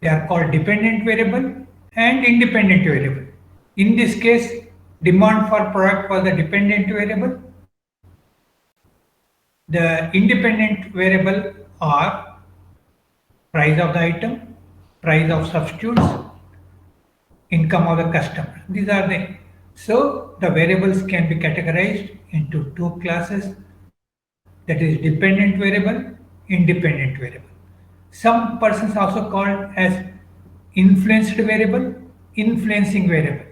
are called dependent variable and independent variable. In this case, demand for product was the dependent variable. The independent variable are price of the item, price of substitutes, income of the customer. These are the so the variables can be categorized into two classes, that is dependent variable, independent variable. Some persons also called as influenced variable, influencing variable.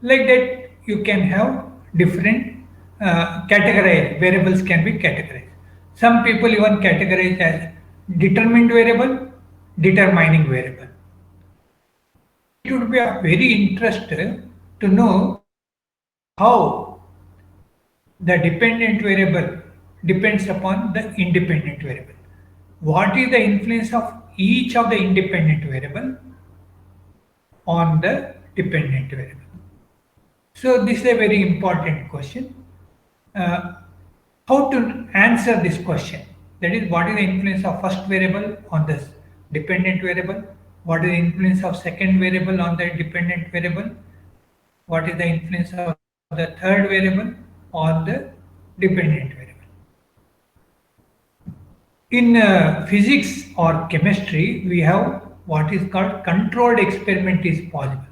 Like that, you can have different categorized variables can be categorized. Some people even categorize as determined variable, determining variable. It would be of very interest to know how the dependent variable depends upon the independent variable. What is the influence of each of the independent variable on the dependent variable? So this is a very important question. Uh, how to answer this question? That is, what is the influence of first variable on this dependent variable? What is the influence of second variable on the dependent variable? What is the influence of the third variable on the dependent variable? In physics or chemistry, we have what is called controlled experiment is possible.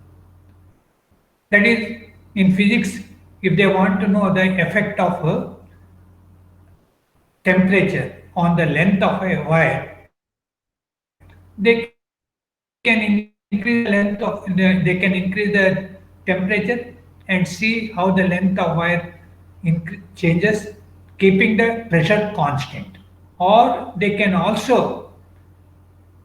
That is, in physics, if they want to know the effect of temperature on the length of a wire, they can increase the length of they can increase the temperature and see how the length of wire changes, keeping the pressure constant. Or they can also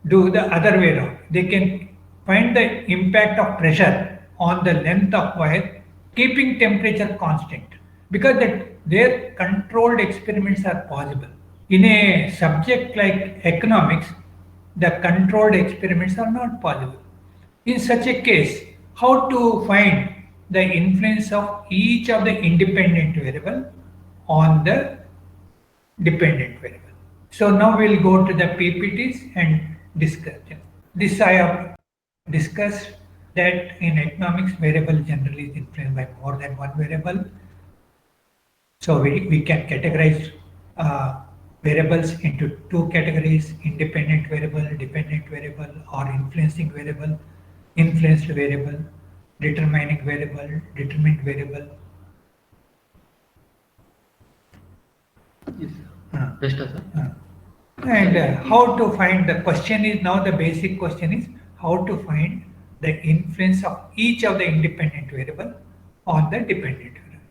do the other way around. They can find the impact of pressure on the length of wire, keeping temperature constant, because their controlled experiments are possible. In a subject like economics, the controlled experiments are not possible. In such a case, how to find the influence of each of the independent variable on the dependent variable? So now we'll go to the PPTs and discuss them. This I have discussed that in economics, variable generally is influenced by more than one variable. So we can categorize variables into two categories: independent variable, dependent variable, or influencing variable, influenced variable, determining variable, determined variable. Yes, Uh, best sir. uh. And how to find the question is now the basic question is how to find the influence of each of the independent variable on the dependent variable.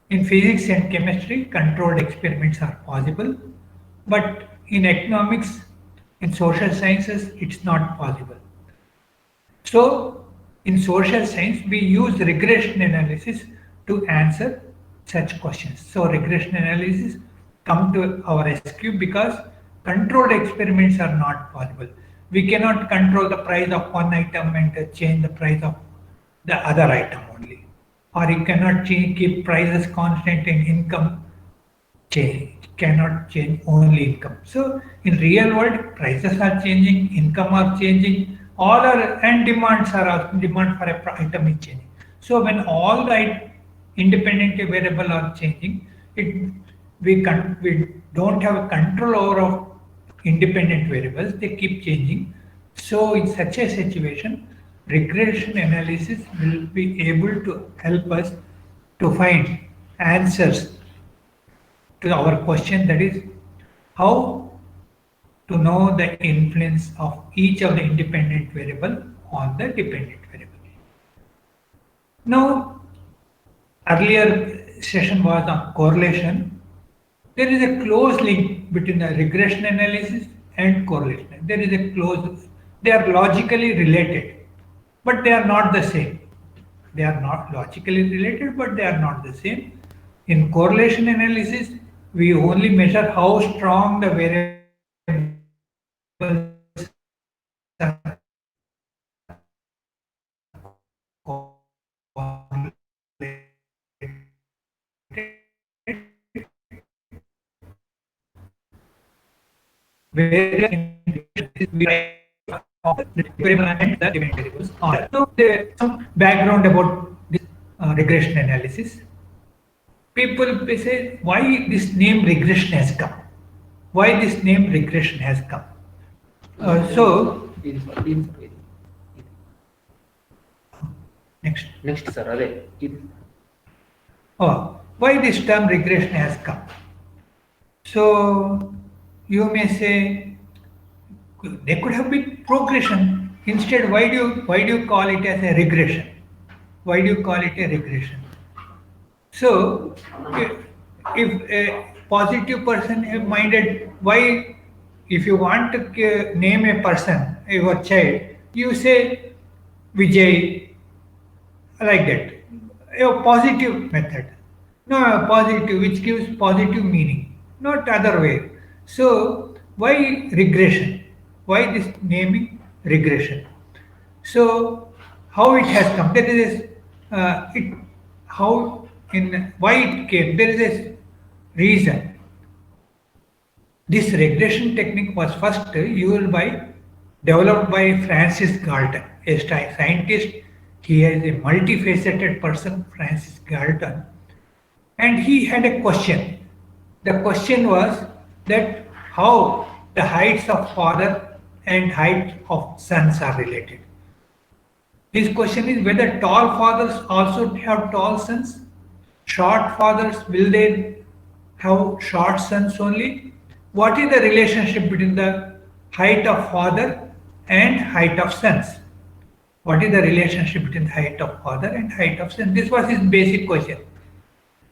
In physics and chemistry, controlled experiments are possible, but in economics, in social sciences, it's not possible. So, in social science, we use regression analysis to answer such questions. So, regression analysis come to our rescue because controlled experiments are not possible. We cannot control the price of one item and change the price of the other item only. Or you cannot keep prices constant in income change cannot change only income. So in real world, prices are changing, income are changing, all are and demands are also, demand for a item is changing. So when all the independent variable are changing, it we don't have a control over of independent variables. They keep changing. So in such a situation, regression analysis will be able to help us to find answers to our question, that is how to know the influence of each of the independent variable on the dependent variable. Now, earlier session was on correlation. There is a close link between the regression analysis and correlation. There is a close, they are logically related, but they are not the same. They are not logically related, but they are not the same. In correlation analysis, we only measure how strong the variables are correlated. Whereas in regression analysis, we try of the variable and the dependent variables on. So there some background about this regression analysis. People say why this name regression has come. Why this name regression has come. So next sir, ಅದೇ why this term regression has come. So you may say there could have been progression. Instead, why do you call it as a regression? Why do you call it a regression? So if a positive person is minded, why if you want to name a person, your child, you say Vijay, like that, a positive method. No, a positive which gives positive meaning, not other way. So why regression? Why this naming regression? So how it has come? There is it how in why it came. There is a reason. This regression technique was first developed by Francis Galton, a scientist. He is a multifaceted person, Francis Galton, and he had a question. The question was that how the heights of father and height of sons are related. His question is whether tall fathers also have tall sons. Short fathers, will they have short sons only? What is the relationship between the height of father and height of sons? What is the relationship between height of father and height of son? This was his basic question.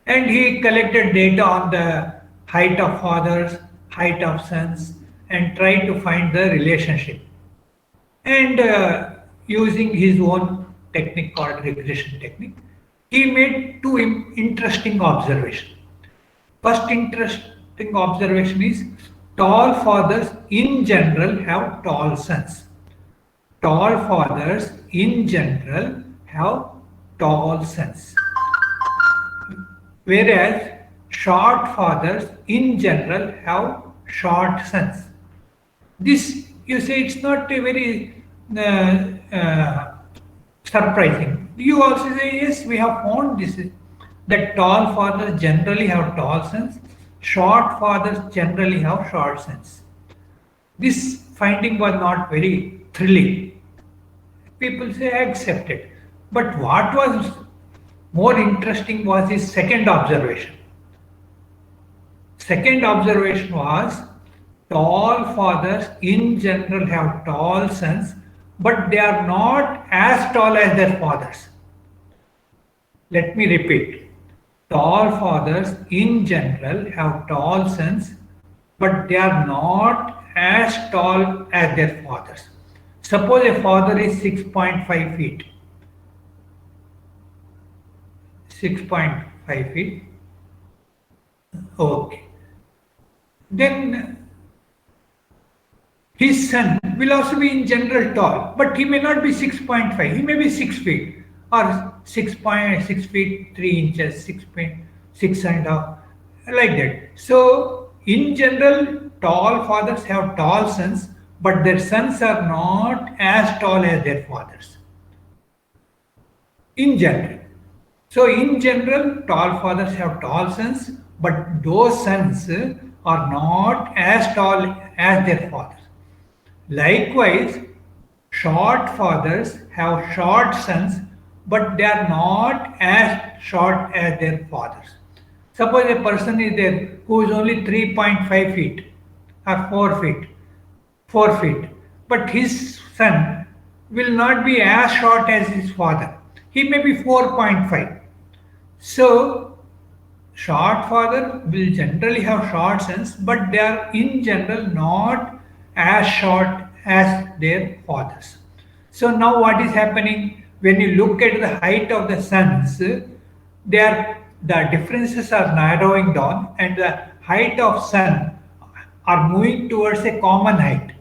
And he collected data on the height of fathers, height of sons, and tried to find the relationship. And using his own technique called regression technique, he made two interesting observations. First interesting observation is tall fathers in general have tall sons. Tall fathers in general have tall sons. Whereas short fathers in general have short sons. This, you say, it's not a very surprising. You also say, yes, we have found this, that tall fathers generally have tall sons, short fathers generally have short sons. This finding was not very thrilling. People say, I accept it. But what was more interesting was his second observation. Second observation was tall fathers in general have tall sons, but they are not as tall as their fathers. Let me repeat. Tall fathers in general have tall sons, but they are not as tall as their fathers. Suppose a father is 6.5 feet. 6.5 feet. Okay. Then his son will also be in general tall, but he may not be 6.5. He may be 6 feet or 6.6 feet 3 inches, 6.6 and a half, like that. So in general, tall fathers have tall sons, but their sons are not as tall as their fathers. In general. So in general, tall fathers have tall sons, but those sons are not as tall as their fathers. Likewise, short fathers have short sons, but they are not as short as their fathers. Suppose a person is there who is only 3.5 feet or 4 feet, but his son will not be as short as his father. He may be 4.5. So, short father will generally have short sons, but they are in general not as short as their fathers. So now what is happening? When you look at the height of the sons, the differences are narrowing down, and the height of son are moving towards a common height.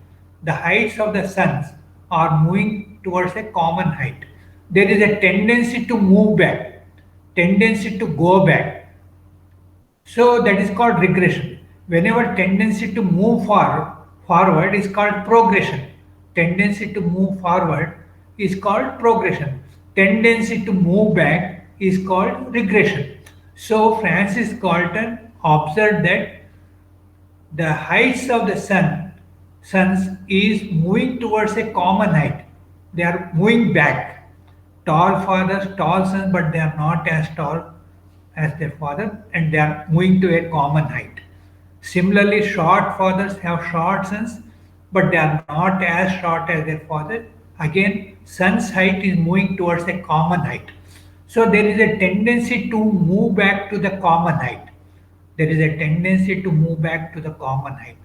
The heights of the sons are moving towards a common height. There is a tendency to move back, tendency to go back. So that is called regression. Whenever tendency to move forward is called progression. tendency to move forward is called progression. Tendency to move back is called regression. So Francis Galton observed that the heights of the suns is moving towards a common height. They are moving back. Tall fathers, tall sons, but they are not as tall as their father, and they are moving to a common height. Similarly, short fathers have short sons, but they are not as short as their father. Again, son's height is moving towards a common height. So there is a tendency to move back to the common height. There is a tendency to move back to the common height.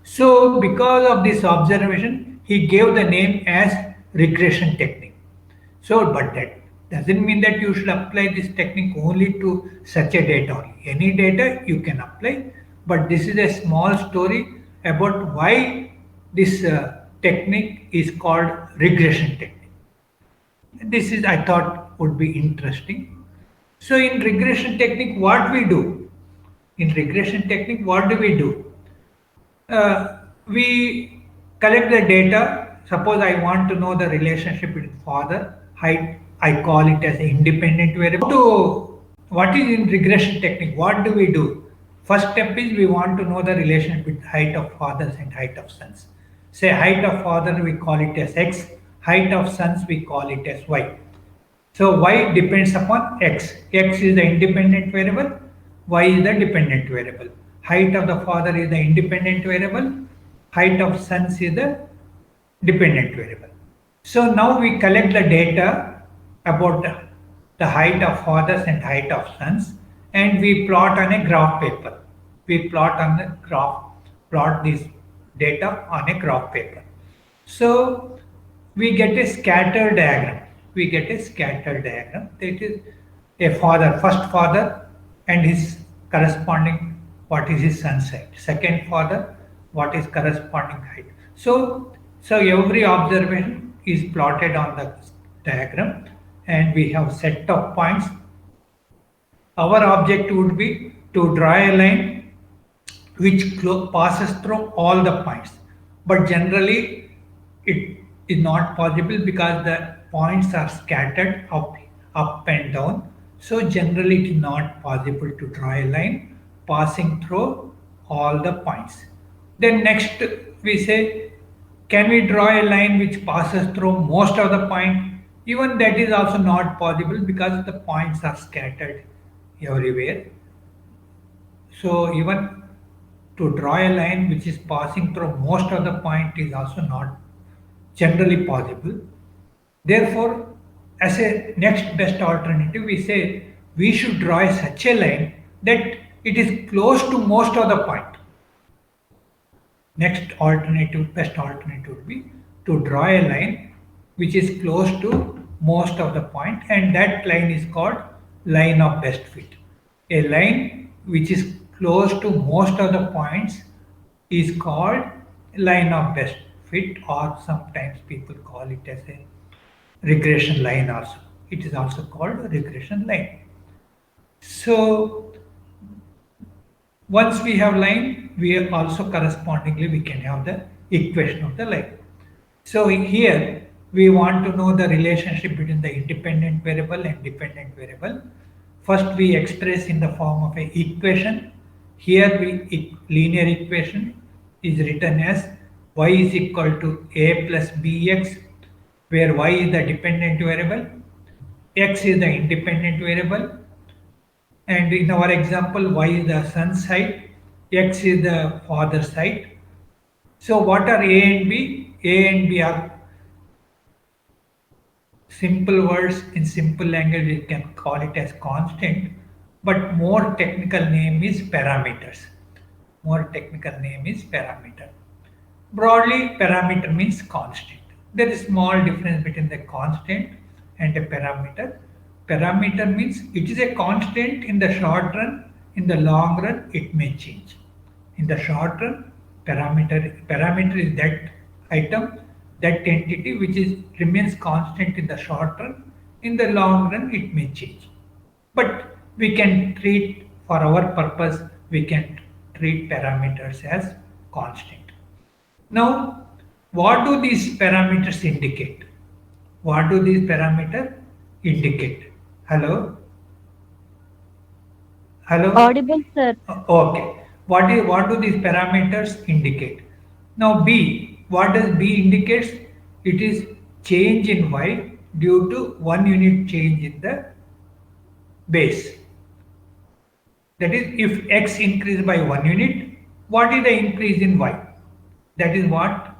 So because of this observation, he gave the name as regression technique. So, but that doesn't mean that you should apply this technique only to such a data only. Any data you can apply, but this is a small story about why this technique is called regression technique. This is, I thought, would be interesting. So, in regression technique, what we do? In regression technique, what do we do? We collect the data. Suppose I want to know the relationship between father, height, I call it as an independent variable. What is in regression technique? What do we do? First step is we want to know the relation between height of fathers and height of sons. Say height of father we call it as x, height of sons we call it as y. So y depends upon x. X is the independent variable, y is the dependent variable. Height of the father is the independent variable, height of sons is the dependent variable. So now we collect the data about the height of fathers and height of sons, and we plot on a graph paper. We plot this data on a graph paper. So we get a scatter diagram. We get a scatter diagram. That is a father, first father and his corresponding, what is his son's height. Second father, what is corresponding height. So every observation is plotted on the diagram, and we have set of points. Our objective would be to draw a line which passes through all the points. But generally, it is not possible because the points are scattered up and down. So generally, it is not possible to draw a line passing through all the points. Then next, we say, can we draw a line which passes through most of the point? Even that is also not possible because the points are scattered everywhere. So even to draw a line which is passing through most of the point is also not generally possible. Therefore, as a next best alternative, we say we should draw such a line that it is close to most of the point. Next alternative, best alternative would be to draw a line which is close to most of the point, and that line is called line of best fit. A line which is close to most of the points is called line of best fit, or sometimes people call it as a regression line also. It is also called a regression line. So once we have line, we also correspondingly we can have the equation of the line. So here we want to know the relationship between the independent variable and dependent variable. First we express in the form of an equation. Here linear equation is written as y is equal to a plus bx, where y is the dependent variable, x is the independent variable, and in our example y is the son's height, x is the father's height. So what are a and b? A and b are simple words. In simple language we can call it as constant, but more technical name is parameters. Broadly, parameter means constant. There is small difference between the constant and a parameter. Parameter means it is a constant in the short run. In the long run, it may change. In the short run, parameter is that item, that entity which remains constant in the short run. In the long run, it may change. But we can treat, for our purpose, we can treat parameters as constant. Now, What do these parameters indicate? What do these parameters indicate? Hello? Hello? Audible, sir. Okay. What do these parameters indicate? Now B, what does B indicates? It is change in Y due to 1 unit change in the base. That is, if X increase by 1 unit, what is the increase in Y? That is what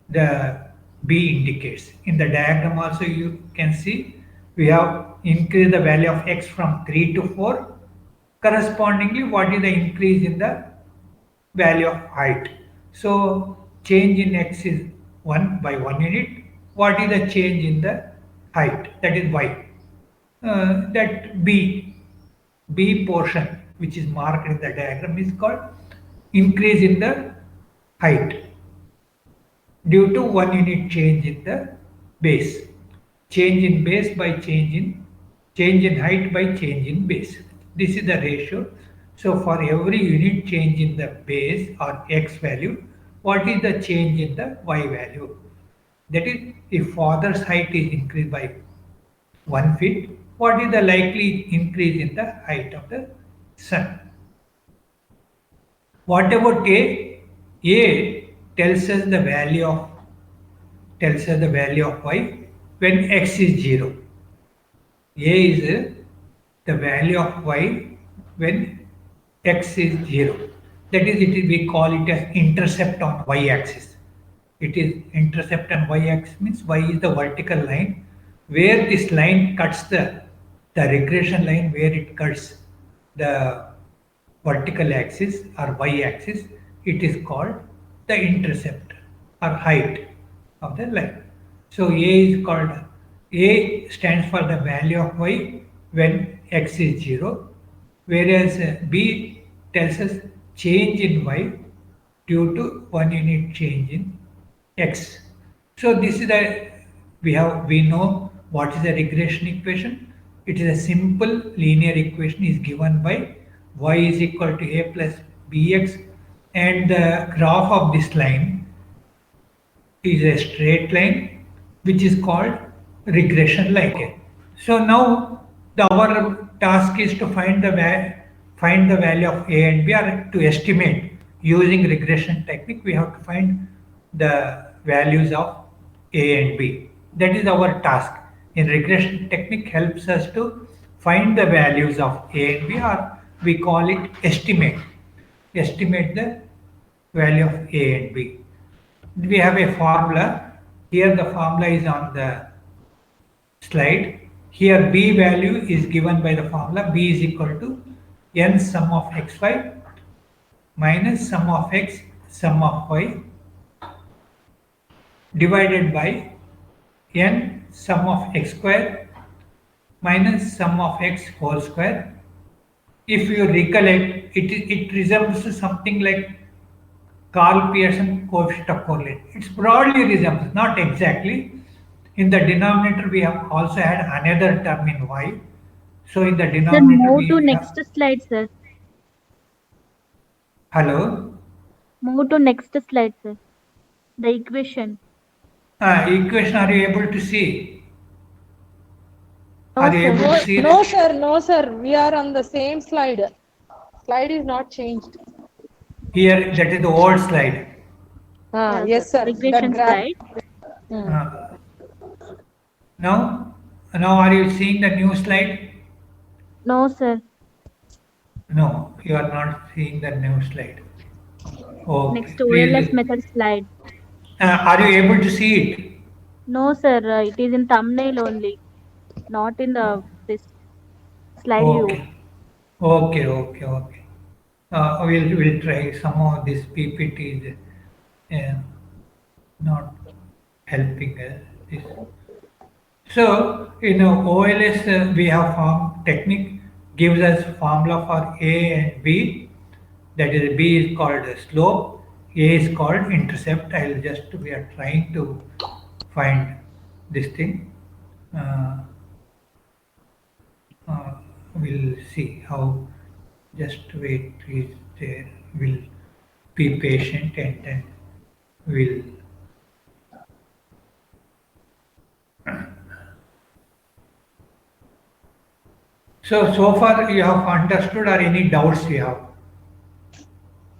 the B indicates. In the diagram also you can see we have increased the value of X from 3 to 4. Correspondingly, what is the increase in the value of height? So change in X is 1 by 1 unit. What is the change in the height? That is Y. That B portion which is marked in the diagram is called increase in the height due to 1 unit change in the base. Change in base by change in height by change in base. This is the ratio. So for every unit change in the base or x value, what is the change in the y value? That is, if father's height is increased by 1 feet, what is the likely increase in the height of the son? What about A? A tells us the value of y when x is 0. A is the value of y when x is 0. That is, we call it as intercept on y axis. It is intercept on y axis means y is the vertical line where this line cuts the regression line where it cuts the vertical axis or y axis. It is called the intercept or height of the line. So A stands for the value of y when x is 0, whereas B tells us change in y due to 1 unit change in x. So this is the we know what is the regression equation. It is a simple linear equation is given by y is equal to a plus bx, and the graph of this line is a straight line which is called regression line. So now our task is to find the value of a and b, or to estimate using regression technique. We have to find the values of a and b. That is our task. In regression technique helps us to find the values of a and b, or we call it estimate the value of a and b. We have a formula. Here the formula is on the slide. Here b value is given by the formula. B is equal to n sum of xy minus sum of x sum of y divided by n sum of x square minus sum of x whole square. If you recollect, it resembles something like Carl Pearson coefficient of correlation. It's broadly resembles, not exactly. In the denominator, we have also had another term in y. So in the Sir, denominator, move to we have next slide, sir. hello. Move to next slide, sir. The equation. Equation, are you able to see? No, Are you sir. able to No, see no, that? sir, no, sir. We are on the same slide. Slide is not changed. Here, that is the old slide. Yeah, sir. Yes, sir. That Regression graph. slide. Hmm. Uh, now, now are you seeing the new slide? No, sir. No, you are not seeing the new slide. Okay, Next OLS please. method slide. Are you able to see it? No, sir. It is in thumbnail only, not in the this slide view. Okay, okay. We'll try. Somehow this PPT is not helping us. This. So in OLS we have form technique gives us formula for A and B. That is, B is called slope, A is called intercept. We are trying to find this thing. Uh, uh, we'll see how. Just wait, please. There, we'll be patient, and then we'll So far you have understood or any doubts you have?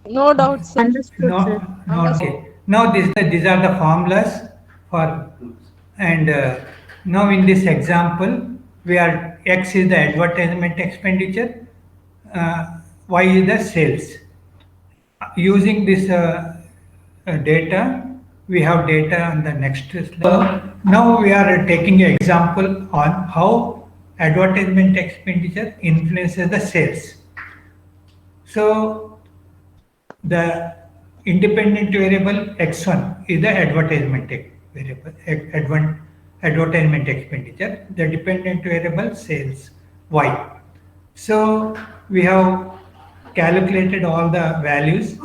No doubt, sir. Understood, sir. No. Understood. Okay. Now these are the formulas for, and now in this example, we are X is the advertisement expenditure, Y is the sales. Using this data, we have data on the next slide. Now we are taking an example on how advertisement expenditure influences the sales. So the independent variable X1 is the variable, advertisement expenditure. The dependent variable sales Y. So we have calculated all the values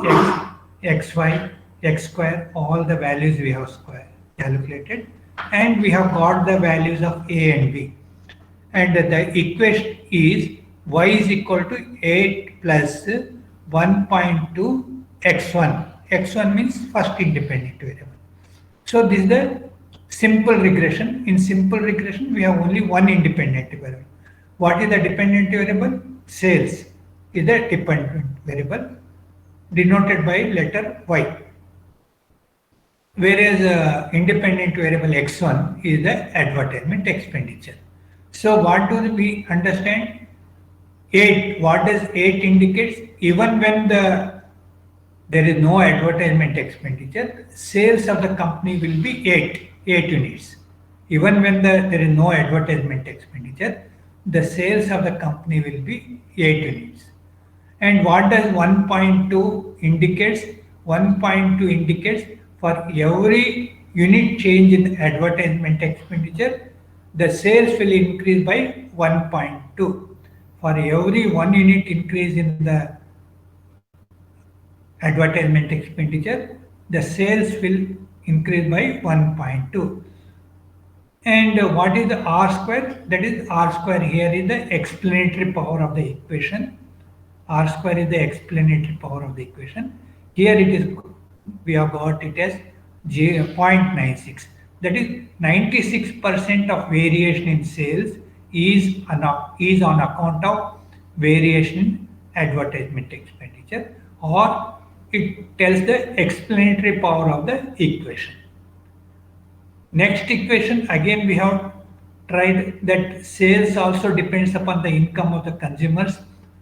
X, Y, X square, all the values we have calculated, and we have got the values of A and B. And the equation is y is equal to 8 plus 1.2 x1. X1 means first independent variable. So this is the simple regression. In simple regression, we have only one independent variable. What is the dependent variable? Sales is the dependent variable denoted by letter y. Whereas independent variable x1 is the advertisement expenditure. So what do we understand? 8. What does 8 indicates? Even when there is no advertisement expenditure, sales of the company will be 8 units. Even when there is no advertisement expenditure, the sales of the company will be 8 units. And what does 1.2 indicates? 1.2 indicates for every unit change in advertisement expenditure, the sales will increase by 1.2. For every 1 unit increase in the advertisement expenditure, the sales will increase by 1.2. And what is the R square? That is R square here is the explanatory power of the equation. R square is the explanatory power of the equation. Here it is, we have got it as 0.96. That is 96% of variation in sales is on account of variation in advertisement expenditure, or it tells the explanatory power of the equation. Next equation, again we have tried that sales also depends upon the income of the consumers.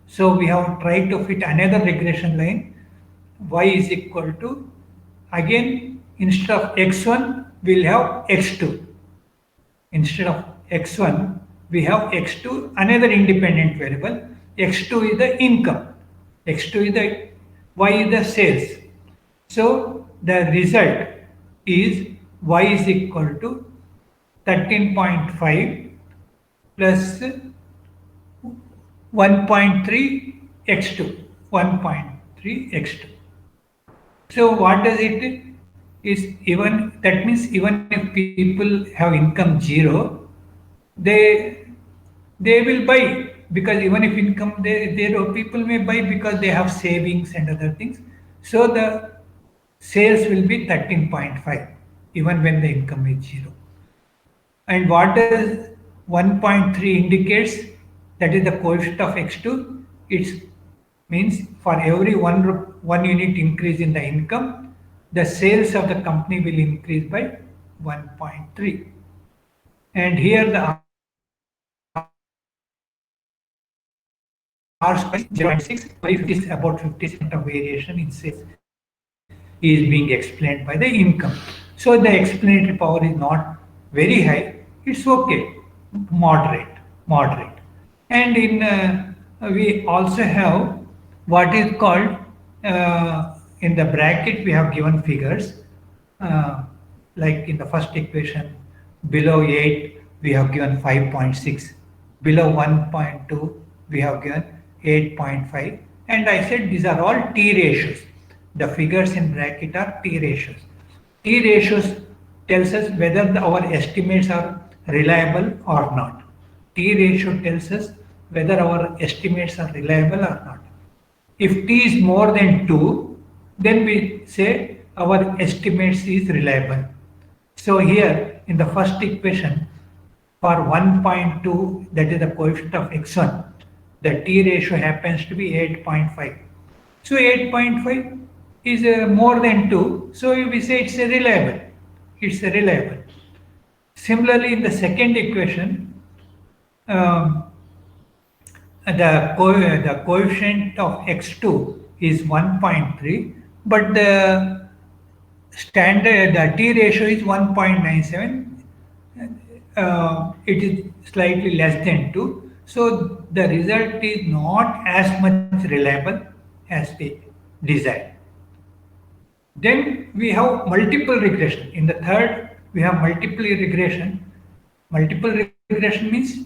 So we have tried to fit another regression line. Y is equal to, again instead of x1 we'll have x2. Instead of x1 we have x2, another independent variable. X2 is the income, x2 is the, y is the sales. So the result is y is equal to 13.5 plus 1.3 x2, 1.3 x2. So what does it is? Even that means even if people have income 0, they will buy, because even if income people may buy because they have savings and other things. So the sales will be 13.5 even when the income is 0. And what does 1.3 indicates? That is the coefficient of x2. It means for every one unit increase in the income, the sales of the company will increase by 1.3. And here the R square is 0.6, if it is about 50% of variation in sales is being explained by the income. So the explanatory power is not very high, it's okay, moderate. And in we also have what is called, in the bracket we have given figures, like in the first equation, below 8 we have given 5.6, below 1.2 we have given 8.5, and I said these are all T ratios. The figures in bracket are T ratios. T ratios tells us whether our estimates are reliable or not. T ratio tells us whether our estimates are reliable or not. If T is more than 2, then we say our estimates is reliable. So here in the first equation, for 1.2, that is the coefficient of x1, the T ratio happens to be 8.5. So 8.5 is more than 2. So we say it's a reliable. It's a reliable. Similarly, in the second equation, um, the coefficient of x2 is 1.3, but the standard the T ratio is 1.97. It is slightly less than 2. So the result is not as much reliable as we desired. Then we have multiple regression. In the third, we have multiple regression. Multiple regression means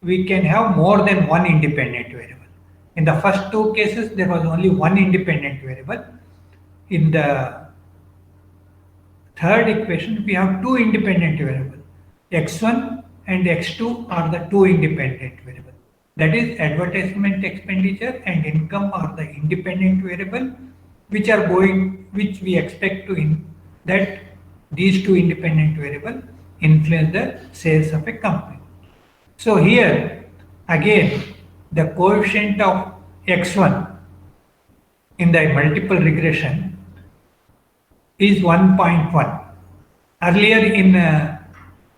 we can have more than one independent variable. In the first two cases, there was only one independent variable. In the third equation, we have two independent variables. X1 and X2 are the two independent variables. That is, advertisement expenditure and income are the independent variable, which we expect that these two independent variables influence the sales of a company. So here again the coefficient of x1 in the multiple regression is 1.1. Earlier in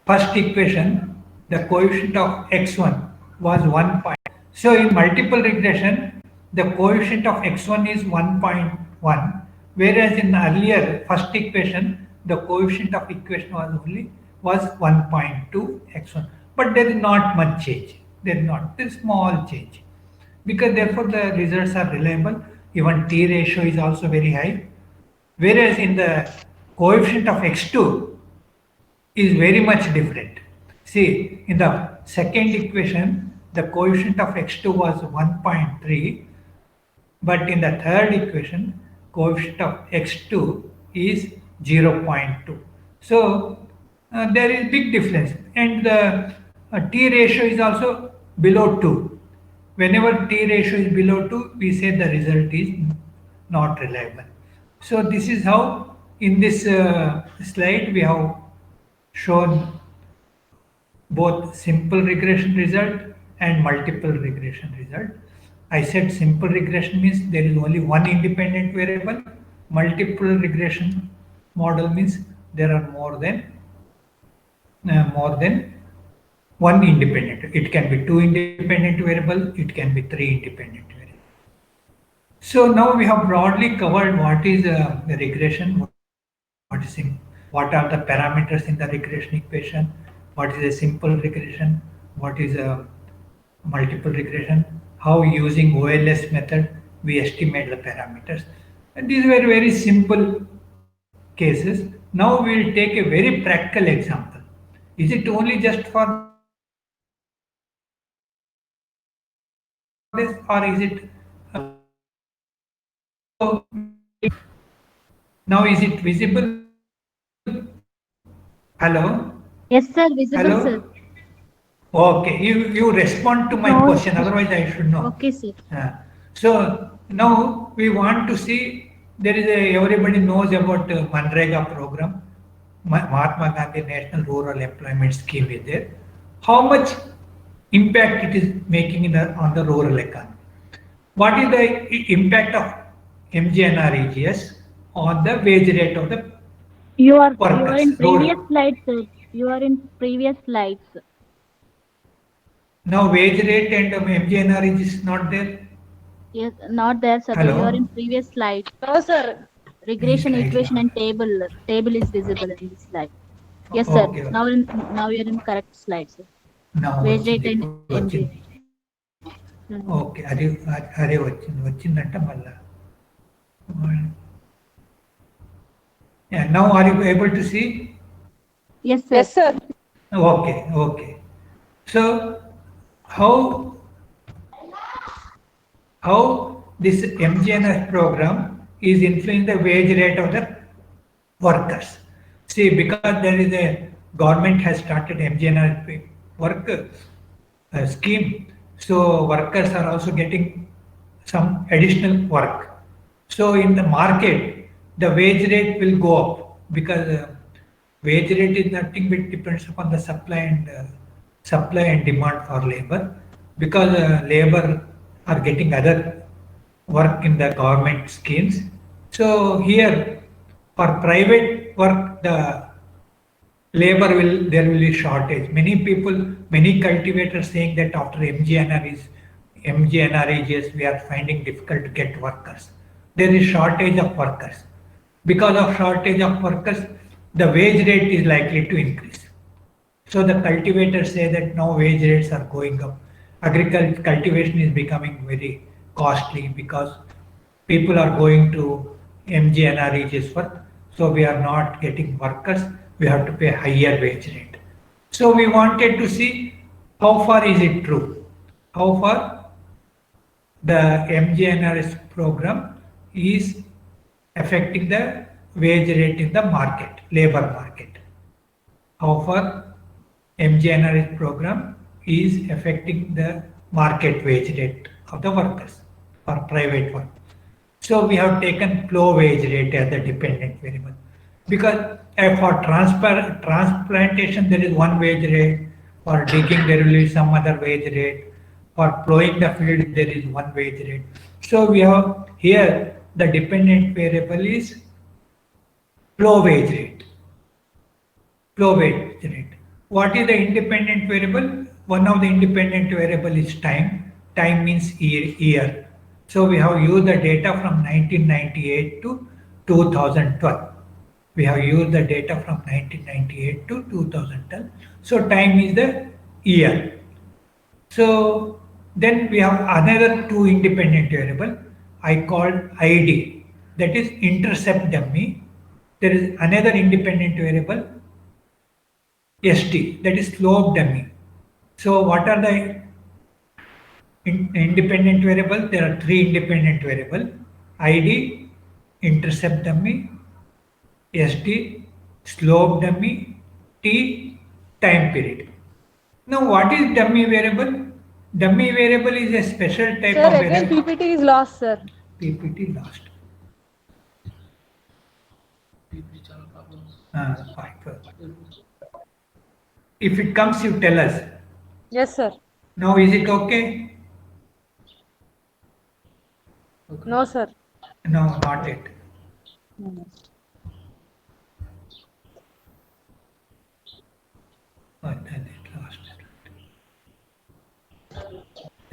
first equation the coefficient of x1 was 1. So in multiple regression the coefficient of x1 is 1.1, whereas in earlier first equation the coefficient of equation was 1.2 x1, but there is not much change. There is small change, because therefore the results are reliable. Even T ratio is also very high, whereas in the coefficient of x2 is very much different. See, in the second equation the coefficient of x2 was 1.3, but in the third equation coefficient of x2 is 0.2. So there is big difference, and the T ratio is also below 2. Whenever T ratio is below 2, we say the result is not reliable. So this is how in this slide we have shown both simple regression result and multiple regression result. I said simple regression means there is only one independent variable. Multiple regression model means there are more than one independent. It can be two independent variable. It can be three independent variable. So now we have broadly covered what is the regression, what are the parameters in the regression equation, what is a simple regression, what is a multiple regression, how using OLS method we estimate the parameters. And these were very simple cases. Now we will take a very practical example. Is it only just for this, or is it now is it visible? Hello? Yes, sir. Visible, sir. Hello? Okay, you respond to my No, question, sir. otherwise I should know. Okay, sir. So now we want to see, everybody knows about Manrega program, Mahatma Gandhi National Rural Employment Scheme is there. How much impact it is making on the rural economy? What is the impact of MGNREGS on the wage rate of the You are workers? in previous slides, sir. You are in previous slides. Now wage rate and MGNREGS is not there. Yes, not there, sir. Hello? You are in previous slide. No, sir. Regression, These slides equation, are- and table is visible in this slide. Yes, sir. Okay. Now you are in correct slide, sir. Now Wage rate and వచ్చింది. MG. Okay అదే వచ్చిందంట మళ్ళా. Now are you able to see? Yes, sir. Yes, sir. Okay. So how this MGNR program is influencing the wage rate of the workers? See, because there is a government has started MGNR work scheme, so workers are also getting some additional work. So in the market, the wage rate will go up, because wage rate is nothing but depends upon the supply and demand for labor. because labor are getting other work in the government schemes. So here for private work, the there will be shortage. Many people, many cultivators saying that after MGNREGS, we are finding difficult to get workers. There is shortage of workers. Because of shortage of workers, the wage rate is likely to increase. So the cultivators say that now wage rates are going up. Agriculture cultivation is becoming very costly because people are going to MGNREGS work. So we are not getting workers. We have to pay higher wage rate. So we wanted to see how far is it true? How far the MGNRS program is affecting the wage rate in the market, labor market. How far MGNRS program is affecting the market wage rate of the workers or private work. So we have taken flow wage rate as the dependent variable because for transplantation there is one wage rate, for digging there will be some other wage rate, for plowing the field there is one wage rate. So we have here the dependent variable is flow wage rate. Flow wage rate. What is the independent variable? One of the independent variable is time. Time means year. So we have used the data from 1998 to 2012. We have used the data from 1998 to 2012. So time is the year. So then we have another two independent variable I called ID, that is intercept dummy. There is another independent variable ST, that is slope dummy. So what are the independent variable? There are three independent variable: ID, intercept dummy, SD, slope dummy, T, time period. Now what is dummy variable? Dummy variable is a special type Sir, of again variable. PPT is lost, sir. PPT lost. Fine. If it comes, you tell us. Yes, sir. Now is it okay? No, sir. No, not yet. Then it lost.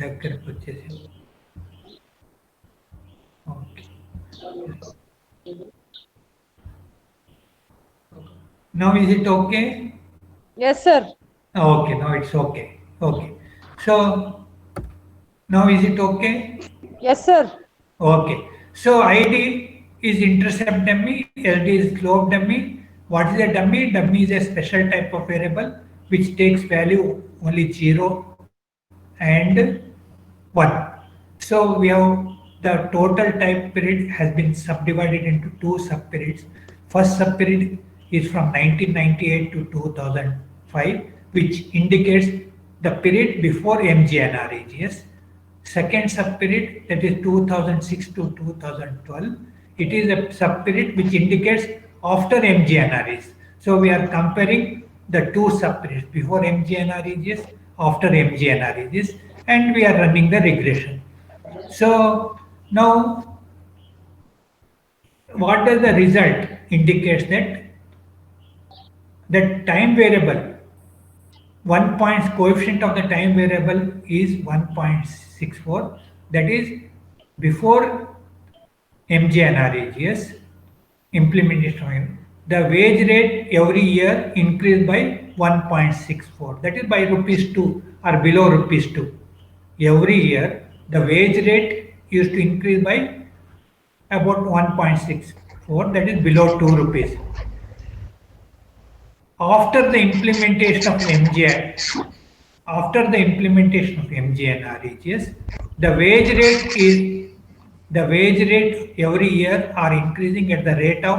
దగ్గరకు వచ్చేసి okay. Now is it okay? Yes, sir. Okay, now it's okay. Okay. So now is it okay? Yes, sir. Okay. So ID is intercept dummy, LD is slope dummy. What is a dummy? Dummy is a special type of variable which takes value only 0 and 1. So we have the total time period has been subdivided into two subperiods. First subperiod is from 1998 to 2005, which indicates the period before MGNREGS. Second subperiod, that is 2006 to 2012, it is a subperiod which indicates after MGNREGS. So we are comparing the two subperiods, before MGNREGS, after MGNREGS, and we are running the regression. So now what does the result indicates that the time variable, 1 point coefficient of the time variable is 1.64, that is before MGNREGS implementation. The wage rate every year increased by 1.64, that is by ₹2 or below ₹2. Every year the wage rate used to increase by about 1.64, that is below ₹2. After the implementation of MGNREGS, the wage rate every year are increasing at the rate of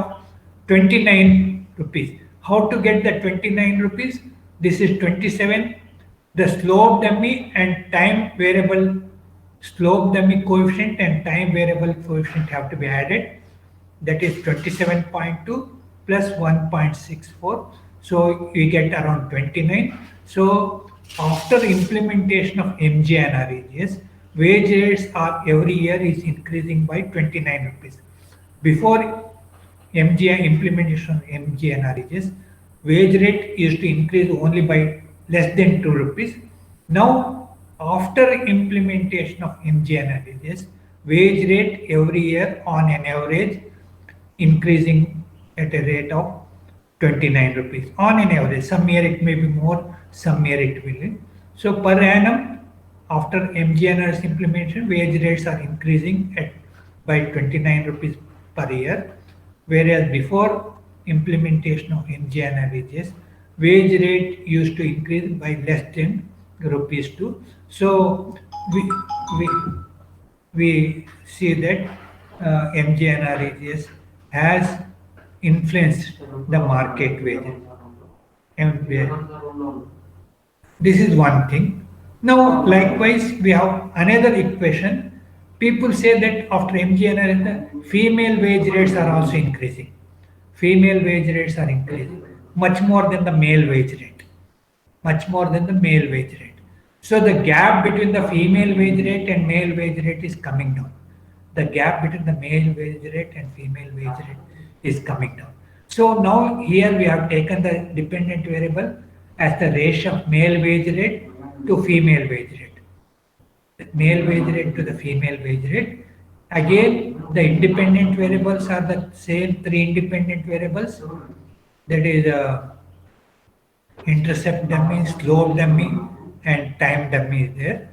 ₹29. How to get the ₹29? This is 27. The slope dummy and time variable, slope dummy coefficient and time variable coefficient have to be added. That is 27.2 plus 1.64. So we get around 29. So after implementation of MGNR AGS, wage rates are every year is increasing by 29 rupees. Before implementation of MGNR AGS, wage rate used to increase only by less than 2 rupees. Now, after implementation of MGNR AGS, wage rate every year on an average increasing at a rate of 29 rupees on an average. Some year it may be more, some year it will be. So per annum, after MGNR's implementation, wage rates are increasing at by 29 rupees per year, whereas before implementation of MGNR wages, wage rate used to increase by less than rupees 2. So we we see that MGNREGS has influenced the market wages. And this is one thing. Now, likewise, we have another equation. People say that after MGNR, the female wage rates are also increasing. Female wage rates are increasing much more than the male wage rate. Much more than the male wage rate. So the gap between the female wage rate and male wage rate is coming down. The gap between the male wage rate and female wage rate is coming down. So now here we have taken the dependent variable as the ratio of male wage rate to female wage rate. The male wage rate to the female wage rate. Again, the independent variables are the same three independent variables. That is intercept dummy, slope dummy, and time dummy is there.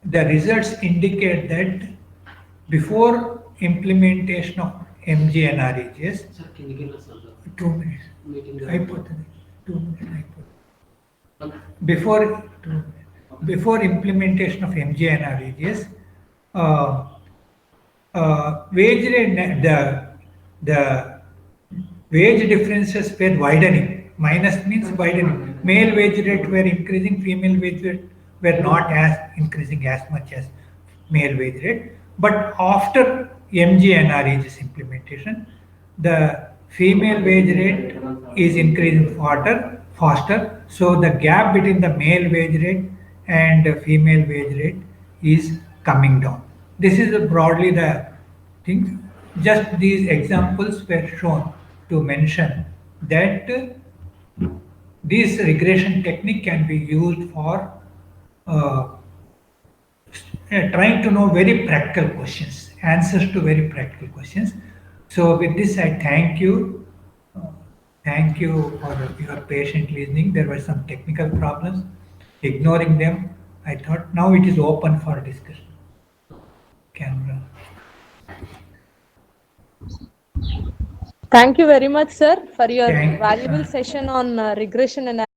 The results indicate that before implementation of MGNREGS, 2 minutes, hypothesis, 2 minutes, hypothesis. Before implementation of MGNREGS, wage rate, the wage differences were widening. Minus means widening. Male wage rate were increasing, female wage rate were not as increasing as much as male wage rate. But after MGNREGS implementation, the female wage rate is increasing faster. So the gap between the male wage rate and the female wage rate is coming down. This is broadly the thing. Just these examples were shown to mention that this regression technique can be used for trying to know very practical questions, answers to very practical questions. So with this, I thank you. Thank you for your patient listening. There were some technical problems. Ignoring them, I thought now it is open for discussion. Camera. Thank you very much, sir, for your Thank you. valuable session on regression analysis.